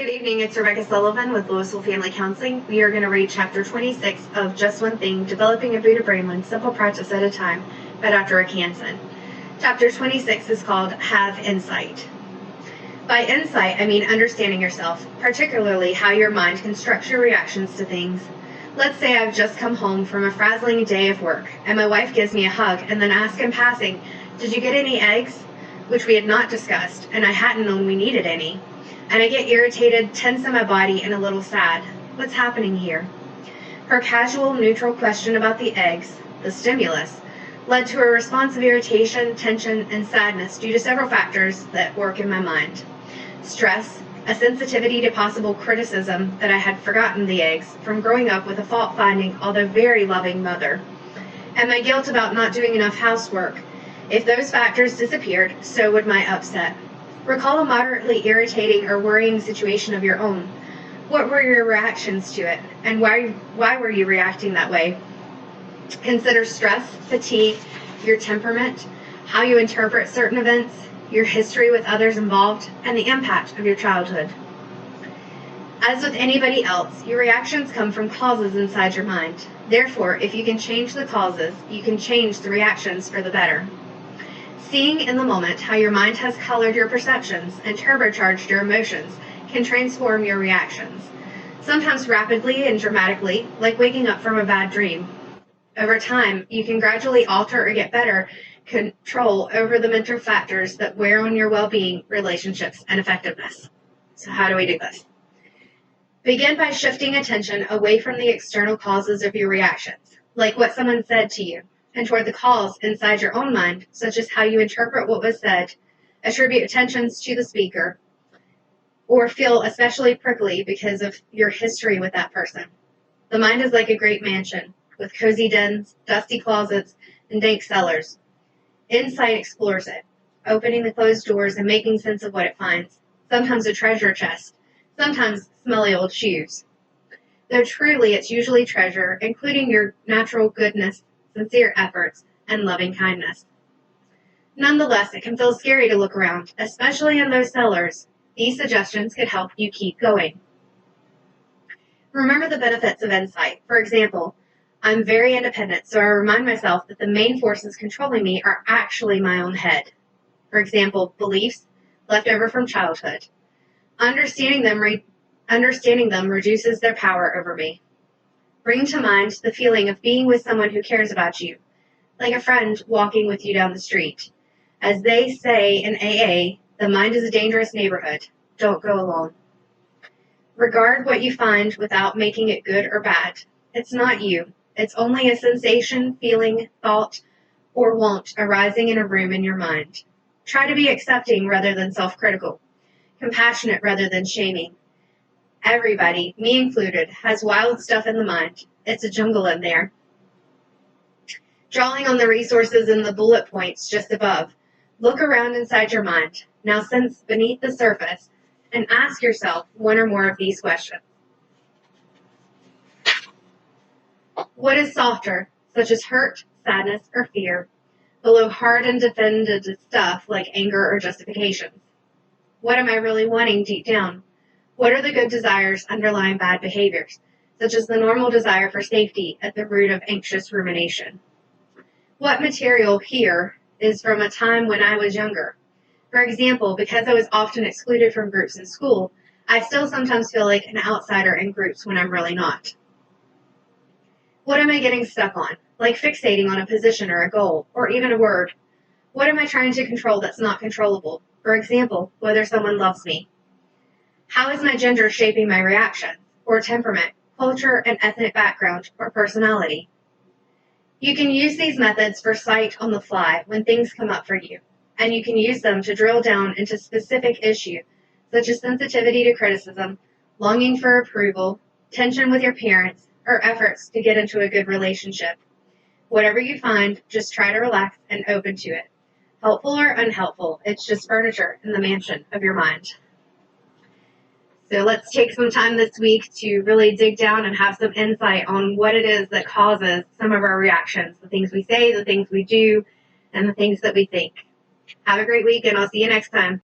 Good evening, it's Rebecca Sullivan with Lewisville Family Counseling. We are going to read Chapter 26 of Just One Thing, Developing a Buddha Brain One Simple Practice at a Time by Dr. Rick Hansen. Chapter 26 is called Have Insight. By insight, I mean understanding yourself, particularly how your mind can structure reactions to things. Let's say I've just come home from a frazzling day of work, and my wife gives me a hug and then asks in passing, "Did you get any eggs?" Which we had not discussed, and I hadn't known we needed any. And I get irritated, tense in my body, and a little sad. What's happening here? Her casual, neutral question about the eggs, the stimulus, led to a response of irritation, tension, and sadness due to several factors that work in my mind. Stress, a sensitivity to possible criticism that I had forgotten the eggs from growing up with a fault-finding, although very loving mother, and my guilt about not doing enough housework. If those factors disappeared, so would my upset. Recall a moderately irritating or worrying situation of your own. What were your reactions to it, and why were you reacting that way? Consider stress, fatigue, your temperament, how you interpret certain events, your history with others involved, and the impact of your childhood. As with anybody else, your reactions come from causes inside your mind. Therefore, if you can change the causes, you can change the reactions for the better. Seeing in the moment how your mind has colored your perceptions and turbocharged your emotions can transform your reactions, sometimes rapidly and dramatically, like waking up from a bad dream. Over time, you can gradually alter or get better control over the mental factors that wear on your well-being, relationships, and effectiveness. So how do we do this? Begin by shifting attention away from the external causes of your reactions, like what someone said to you, and toward the cause inside your own mind, such as how you interpret what was said, attribute attentions to the speaker, or feel especially prickly because of your history with that person. The mind is like a great mansion, with cozy dens, dusty closets, and dank cellars. Insight explores it, opening the closed doors and making sense of what it finds, sometimes a treasure chest, sometimes smelly old shoes. Though truly it's usually treasure, including your natural goodness, sincere efforts, and loving kindness. Nonetheless, it can feel scary to look around, especially in those cellars. These suggestions could help you keep going. Remember the benefits of insight. For example, I'm very independent, so I remind myself that the main forces controlling me are actually my own head. For example, beliefs left over from childhood. Understanding them reduces their power over me. Bring to mind the feeling of being with someone who cares about you, like a friend walking with you down the street. As they say in AA, the mind is a dangerous neighborhood. Don't go alone. Regard what you find without making it good or bad. It's not you. It's only a sensation, feeling, thought, or want arising in a room in your mind. Try to be accepting rather than self-critical, compassionate rather than shaming. Everybody, me included, has wild stuff in the mind. It's a jungle in there. Drawing on the resources in the bullet points just above, look around inside your mind. Now sense beneath the surface and ask yourself one or more of these questions. What is softer, such as hurt, sadness, or fear, below hard and defended stuff like anger or justifications? What am I really wanting deep down? What are the good desires underlying bad behaviors, such as the normal desire for safety at the root of anxious rumination? What material here is from a time when I was younger? For example, because I was often excluded from groups in school, I still sometimes feel like an outsider in groups when I'm really not. What am I getting stuck on, like fixating on a position or a goal, or even a word? What am I trying to control that's not controllable? For example, whether someone loves me. How is my gender shaping my reactions, or temperament, culture and ethnic background, or personality? You can use these methods for sight on the fly when things come up for you, and you can use them to drill down into specific issues, such as sensitivity to criticism, longing for approval, tension with your parents, or efforts to get into a good relationship. Whatever you find, just try to relax and open to it. Helpful or unhelpful, it's just furniture in the mansion of your mind. So let's take some time this week to really dig down and have some insight on what it is that causes some of our reactions, the things we say, the things we do, and the things that we think. Have a great week, and I'll see you next time.